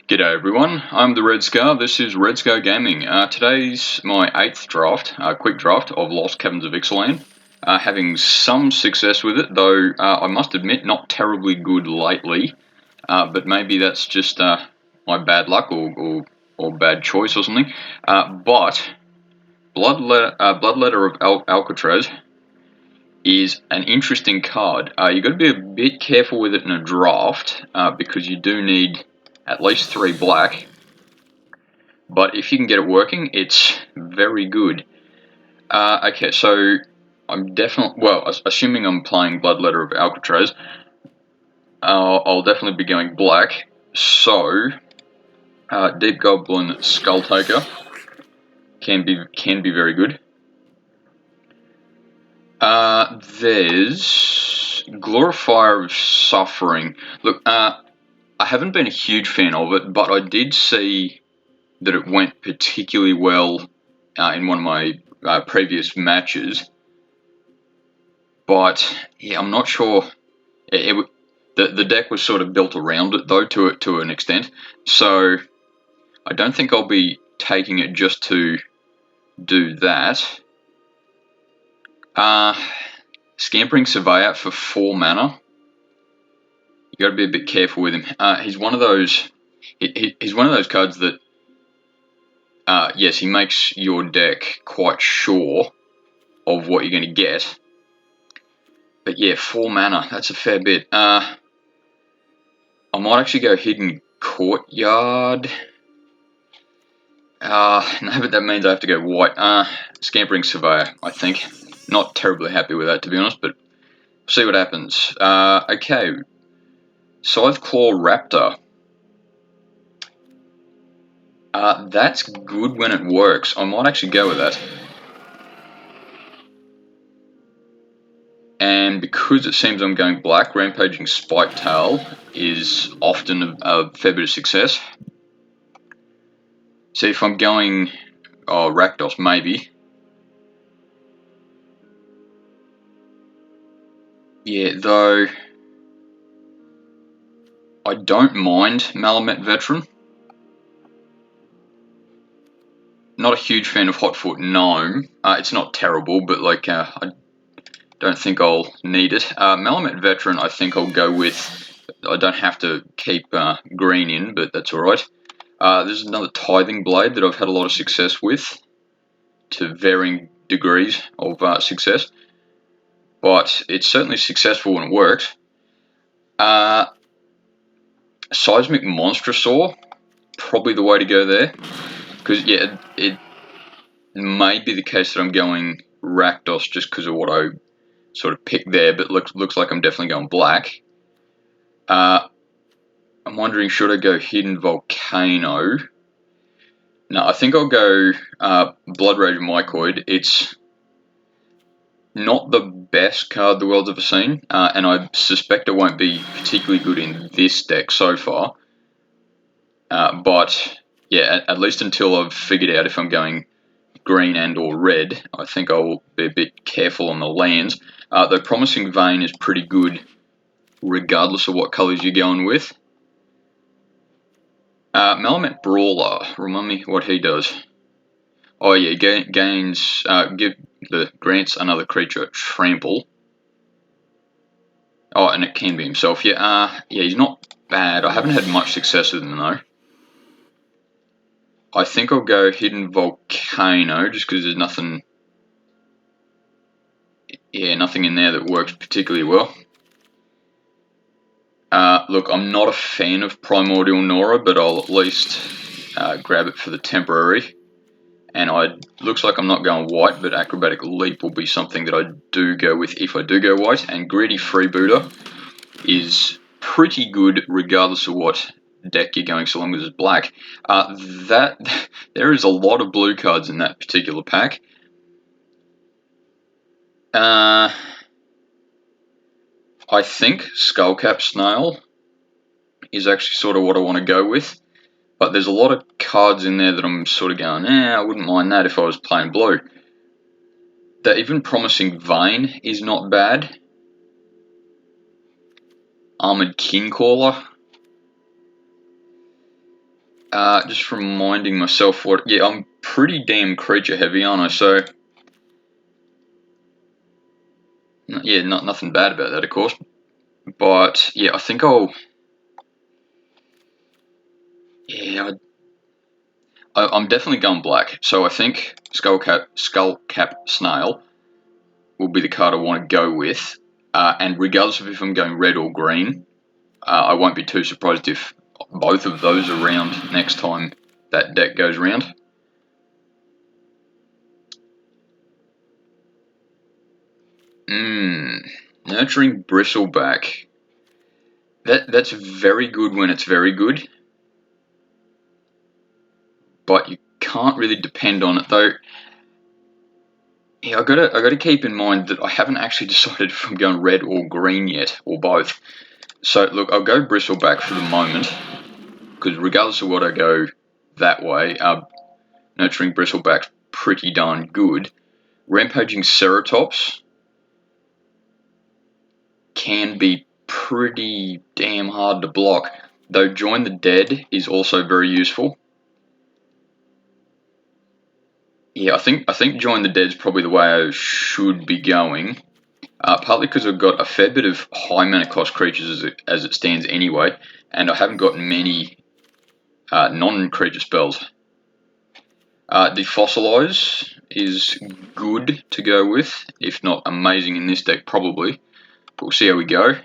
G'day everyone, I'm the Red Scar, this is Red Scar Gaming. Today's my 8th draft, quick draft of Lost Caverns of Ixalan. Having some success with it, though I must admit not terribly good lately, but maybe that's just my bad luck or bad choice or something. But Bloodletter of Alcatraz is an interesting card. You've got to be a bit careful with it in a draft, because you do need at least 3 black, but if you can get it working, it's very good. Okay, so I'm definitely, well, assuming I'm playing Bloodletter of Alcatraz, I'll definitely be going black, so Deep Goblin Skull Taker can be very good. There's Glorifier of Suffering. Look, I haven't been a huge fan of it, but I did see that it went particularly well in one of my previous matches. But yeah, I'm not sure. The deck was sort of built around it though, to an extent. So I don't think I'll be taking it just to do that. Scampering Surveyor for 4 mana. You got to be a bit careful with him. He's one of those. He's one of those cards that. Yes, he makes your deck quite sure of what you're going to get. But yeah, 4 mana, that's a fair bit. I might actually go Hidden Courtyard. No, but that means I have to go white. Scampering Surveyor, I think. Not terribly happy with that, to be honest, but see what happens. Okay. Scytheclaw Raptor. That's good when it works. I might actually go with that. And because it seems I'm going black, Rampaging Spiketail is often a fair bit of success. See, if I'm going Rakdos, maybe. Yeah, though I don't mind Malamet Veteran. Not a huge fan of Hotfoot Gnome. It's not terrible, but like I don't think I'll need it. Malamet Veteran, I think I'll go with. I don't have to keep green in, but that's alright. There's another Tithing Blade that I've had a lot of success with, to varying degrees of success. But it's certainly successful when it works. Seismic Monstrosaur, probably the way to go there. Because, yeah, it may be the case that I'm going Rakdos just because of what I sort of picked there, but looks like I'm definitely going black. I'm wondering, should I go Hidden Volcano? No, I think I'll go Blood Rage Mycoid. It's not the best card the world's ever seen, and I suspect it won't be particularly good in this deck so far. But yeah, at least until I've figured out if I'm going green and or red, I think I'll be a bit careful on the lands. Though Promising Vein is pretty good regardless of what colours you're going with. Malamet Brawler, remind me what he does. Oh yeah, grants another creature trample. Oh, and it can be himself. Yeah, yeah, he's not bad. I haven't had much success with him though. I think I'll go Hidden Volcano just because there's nothing. Yeah, nothing in there that works particularly well. Look, I'm not a fan of Primordial Nora, but I'll at least grab it for the temporary. And looks like I'm not going white, but Acrobatic Leap will be something that I do go with if I do go white. And Greedy Freebooter is pretty good regardless of what deck you're going, so long as it's black. There is a lot of blue cards in that particular pack. I think Skullcap Snail is actually sort of what I want to go with. But there's a lot of cards in there that I'm sort of going, I wouldn't mind that if I was playing blue. The even Promising Vein is not bad. Armored Kingcaller. Just reminding myself what. Yeah, I'm pretty damn creature heavy, aren't I? So. Yeah, nothing bad about that, of course. But yeah, I think I'll. Yeah, I'm definitely going black. So I think Skullcap Snail will be the card I want to go with. And regardless of if I'm going red or green, I won't be too surprised if both of those are around next time that deck goes round. Nurturing Bristleback. That's very good when it's very good, but you can't really depend on it though. Yeah, I gotta keep in mind that I haven't actually decided if I'm going red or green yet, or both. So look, I'll go Bristleback for the moment, because regardless of what I go that way, Nurturing Bristleback's pretty darn good. Rampaging Ceratops can be pretty damn hard to block, though Join the Dead is also very useful. Yeah, I think Join the Dead is probably the way I should be going. Partly because I've got a fair bit of high mana cost creatures as it stands anyway, and I haven't got many non-creature spells. Defossilize is good to go with, if not amazing in this deck probably. But we'll see how we go.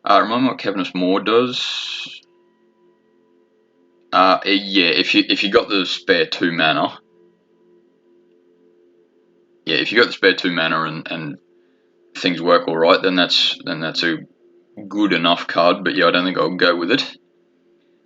Remember what Cavernous Maw does? Yeah, if you got the spare 2 mana. Yeah, if you got the spare 2 mana and things work alright, then that's a good enough card, but yeah, I don't think I'll go with it.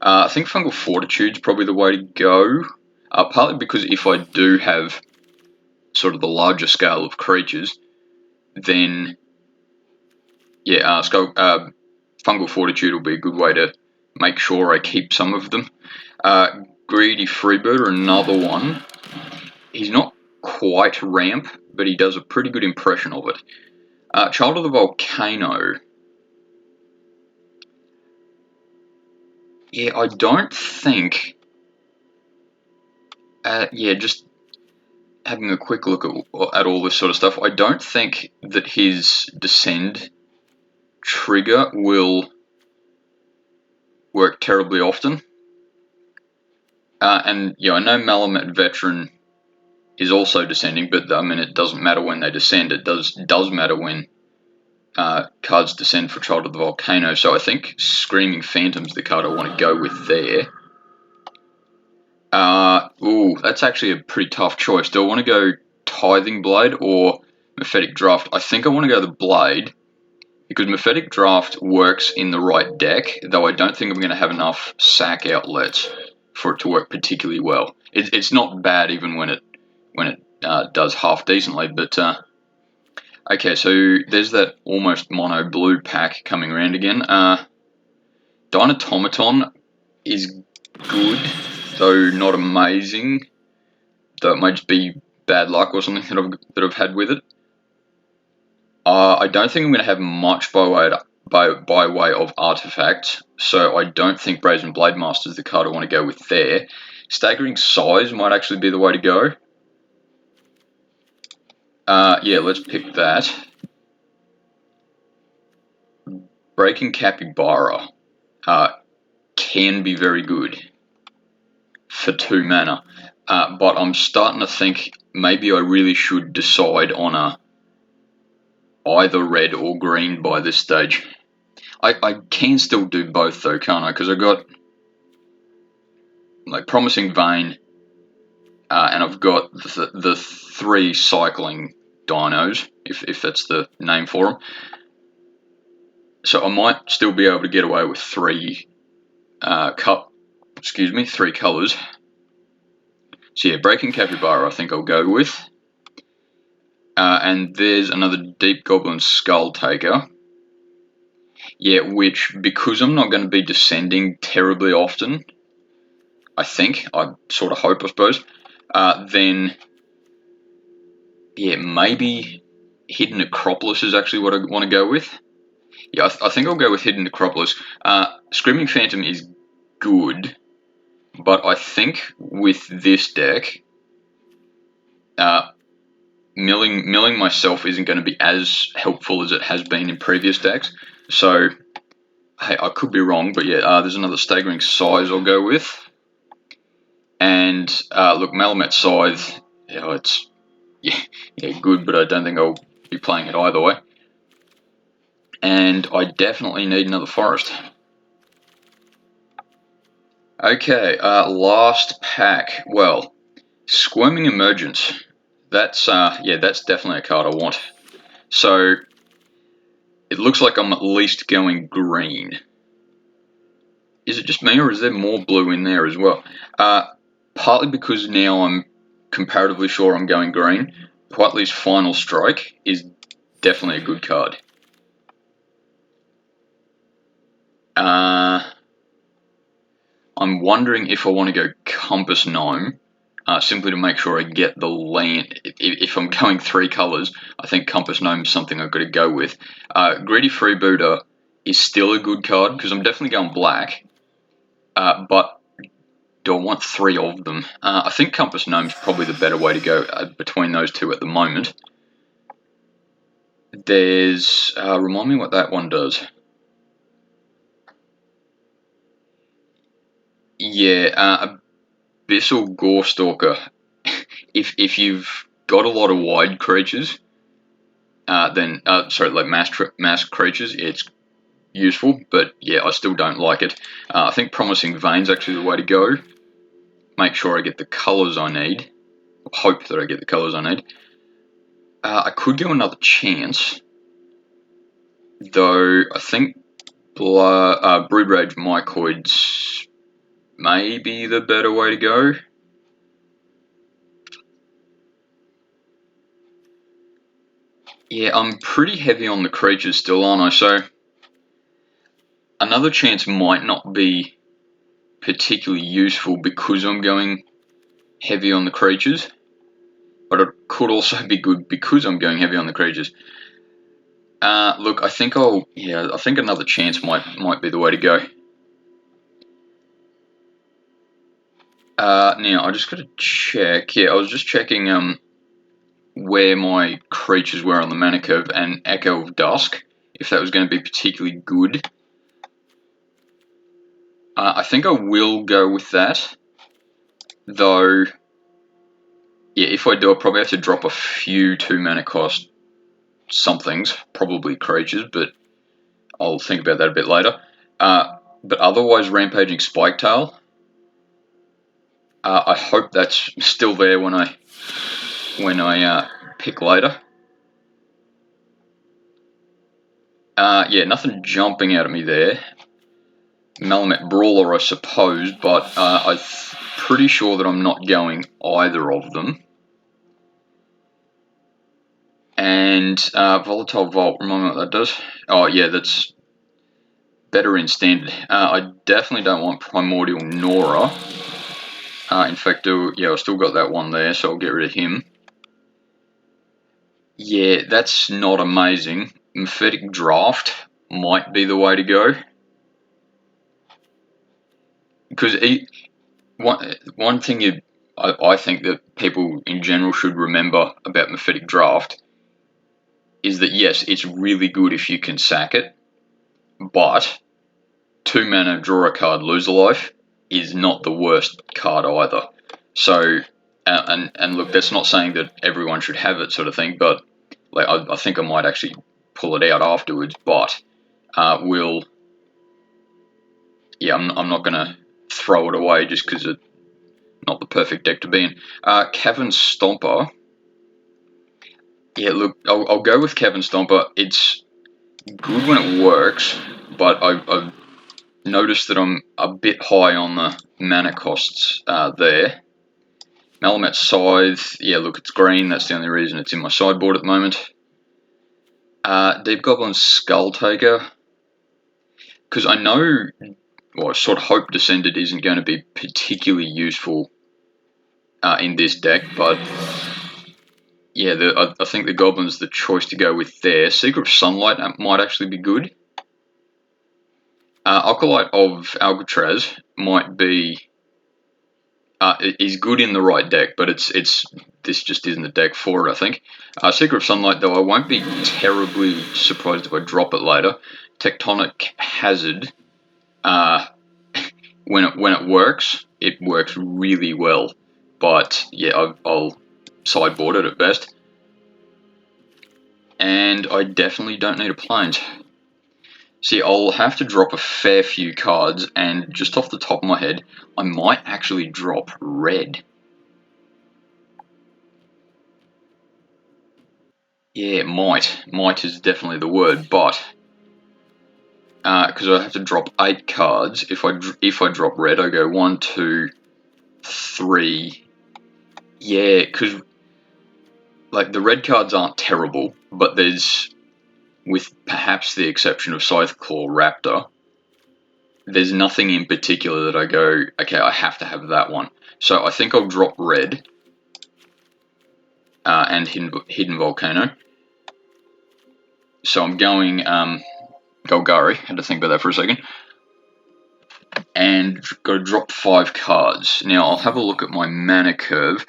I think Fungal Fortitude's probably the way to go, partly because if I do have sort of the larger scale of creatures, then yeah, Fungal Fortitude will be a good way to make sure I keep some of them. Greedy Freebird, another one. He's not quite ramp, but he does a pretty good impression of it. Child of the Volcano. Yeah, I don't think... just having a quick look at all this sort of stuff, I don't think that his Descend trigger will work terribly often. And yeah, I know Malamet Veteran is also descending, but I mean, it doesn't matter when they descend. It does matter when cards descend for Child of the Volcano. So I think Screaming Phantom's the card I want to go with there. That's actually a pretty tough choice. Do I want to go Tithing Blade or Mephetic Draft? I think I want to go the Blade, because Mephetic Draft works in the right deck, though I don't think I'm going to have enough sack outlets for it to work particularly well. It's not bad even when it does half decently, but okay, so there's that almost mono blue pack coming around again. Dynatomaton is good, though not amazing. Though it might just be bad luck or something that I've had with it. I don't think I'm going to have much by way of artifacts, so I don't think Brazen Blade Master is the card I want to go with there. Staggering Size might actually be the way to go. Yeah, let's pick that. Breaking Capybara can be very good for 2 mana, but I'm starting to think maybe I really should decide on either red or green by this stage. I can still do both though, can't I? Because I've got like Promising Vein, and I've got the 3 cycling dinos, if that's the name for them. So I might still be able to get away with 3 colours. So yeah, Breaking Capybara I think I'll go with. And there's another Deep Goblin Skull Taker. Yeah, which, because I'm not going to be descending terribly often, I sort of hope, I suppose, then, yeah, maybe Hidden Necropolis is actually what I want to go with. Yeah, I think I'll go with Hidden Necropolis. Screaming Phantom is good, but But I think with this deck, milling myself isn't going to be as helpful as it has been in previous decks. So, hey, I could be wrong, but yeah, there's another Staggering Size I'll go with. And look, Malamet Scythe, it's good, but I don't think I'll be playing it either way. And I definitely need another Forest. Okay, last pack. Well, Squirming Emergence. That's definitely a card I want. So it looks like I'm at least going green. Is it just me, or is there more blue in there as well? Partly because now I'm comparatively sure I'm going green. Whiteley's Final Strike is definitely a good card. I'm wondering if I want to go Compass Gnome, simply to make sure I get the land. If I'm going 3 colours, I think Compass Gnome is something I've got to go with. Greedy Freebooter is still a good card, because I'm definitely going black, but do I want 3 of them? I think Compass Gnome is probably the better way to go between those two at the moment. There's, remind me what that one does. Yeah, Abyssal Gorestalker. If you've got a lot of wide creatures, then like mass creatures, it's useful. But yeah, I still don't like it. I think Promising Veins actually the way to go. Make sure I get the colours I need. Hope that I get the colours I need. I could go another chance, though. I think Brood Rage Mycoids may be the better way to go. Yeah, I'm pretty heavy on the creatures still, aren't I? So another chance might not be particularly useful because I'm going heavy on the creatures, but it could also be good because I'm going heavy on the creatures. Look, I think I think another chance might be the way to go. Now I just got to check. Yeah, I was just checking where my creatures were on the mana curve, and Echo of Dusk, if that was going to be particularly good. I think I will go with that, though. Yeah, if I do, I'll probably have to drop a few 2 mana cost somethings, probably creatures, but I'll think about that a bit later. But otherwise, Rampaging Spiketail. I hope that's still there when I pick later. Yeah, nothing jumping out at me there. Malamet Brawler, I suppose, but I'm pretty sure that I'm not going either of them. And Volatile Vault, remind me what that does. Oh yeah, that's better in standard. I definitely don't want Primordial Nora. In fact, I've still got that one there, so I'll get rid of him. Yeah, that's not amazing. Mephitic Draft might be the way to go. Because one thing I think that people in general should remember about Mephitic Draft is that yes, it's really good if you can sack it, but 2 mana, draw a card, lose a life is not the worst card either. So, and look, that's not saying that everyone should have it, sort of thing. But like, I think I might actually pull it out afterwards. But I'm not gonna throw it away just because it's not the perfect deck to be in. Cavern Stomper. Yeah, look, I'll go with Cavern Stomper. It's good when it works, but I've noticed that I'm a bit high on the mana costs there. Malamet Scythe, yeah, look, it's green. That's the only reason it's in my sideboard at the moment. Deep Goblin Skulltaker, because I know, well, I sort of hope Descended isn't going to be particularly useful in this deck, but yeah, I think the Goblin's the choice to go with there. Secret of Sunlight might actually be good. Acolyte of Alcatraz might be He's good in the right deck, but this just isn't the deck for it, I think. Secret of Sunlight, though, I won't be terribly surprised if I drop it later. Tectonic Hazard, when it works really well. But yeah, I'll sideboard it at best. And I definitely don't need a Plains. See, I'll have to drop a fair few cards, and just off the top of my head, I might actually drop red. Yeah, might. Might is definitely the word, but because I have to drop 8 cards. If I drop red, I go 1, 2, 3. Yeah, because like the red cards aren't terrible, but there's, with perhaps the exception of Scytheclaw Raptor, there's nothing in particular that I go, okay, I have to have that one. So I think I'll drop red and Hidden Volcano. So I'm going Golgari, had to think about that for a second. And got to drop 5 cards. Now I'll have a look at my mana curve.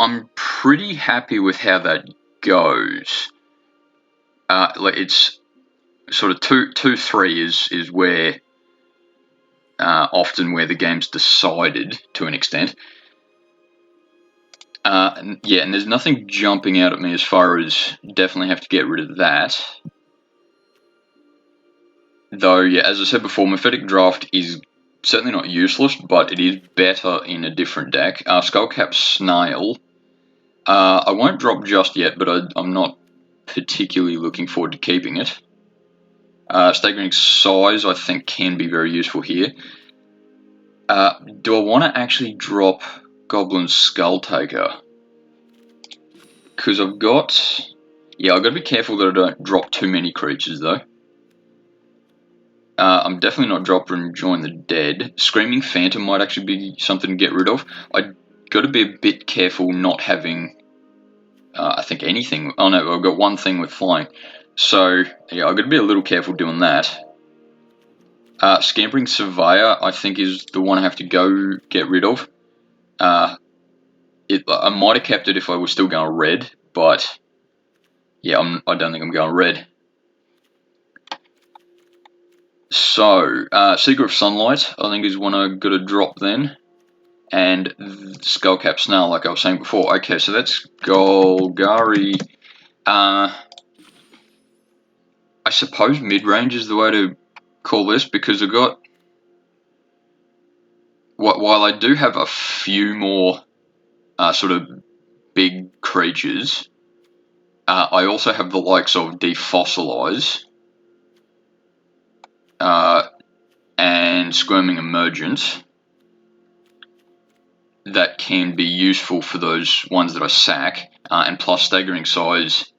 I'm pretty happy with how that goes. Like it's sort of 2-3 is where often where the game's decided to an extent. Yeah, and there's nothing jumping out at me as far as definitely have to get rid of that. Though, yeah, as I said before, Mephitic Draft is certainly not useless, but it is better in a different deck. Skullcap Snail, I won't drop just yet, but I'm not particularly looking forward to keeping it. Staggering Size, I think, can be very useful here. Do I want to actually drop Goblin Skull Taker? Because I've got... Yeah, I've got to be careful that I don't drop too many creatures, though. I'm definitely not dropping Join the Dead. Screaming Phantom might actually be something to get rid of. I've got to be a bit careful not having, I think, anything. Oh no, I've got one thing with flying. So, yeah, I've got to be a little careful doing that. Scampering Surveyor, I think, is the one I have to go get rid of. I might have kept it if I was still going red, but yeah, I don't think I'm going red. So, Seeker of Sunlight, I think, is one I've got to drop then. And Skullcap Snail, like I was saying before. Okay, so that's Golgari. I suppose mid-range is the way to call this, because I've got... While I do have a few more sort of big creatures, I also have the likes of Defossilize and Squirming Emergent that can be useful for those ones that I sack, and plus Staggering Size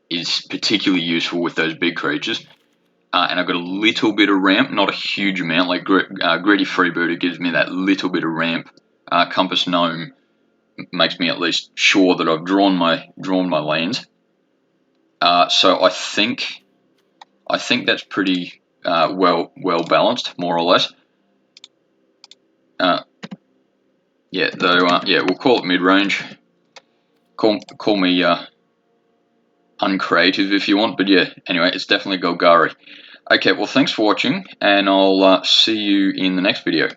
is particularly useful with those big creatures. And I've got a little bit of ramp, not a huge amount, like Greedy Freebooter gives me that little bit of ramp. Compass Gnome makes me at least sure that I've drawn my lands. So I think that's pretty well balanced, more or less. Yeah, though. Yeah, we'll call it mid range. Call me uncreative if you want, but yeah. Anyway, it's definitely Golgari. Okay, well, thanks for watching, and I'll see you in the next video.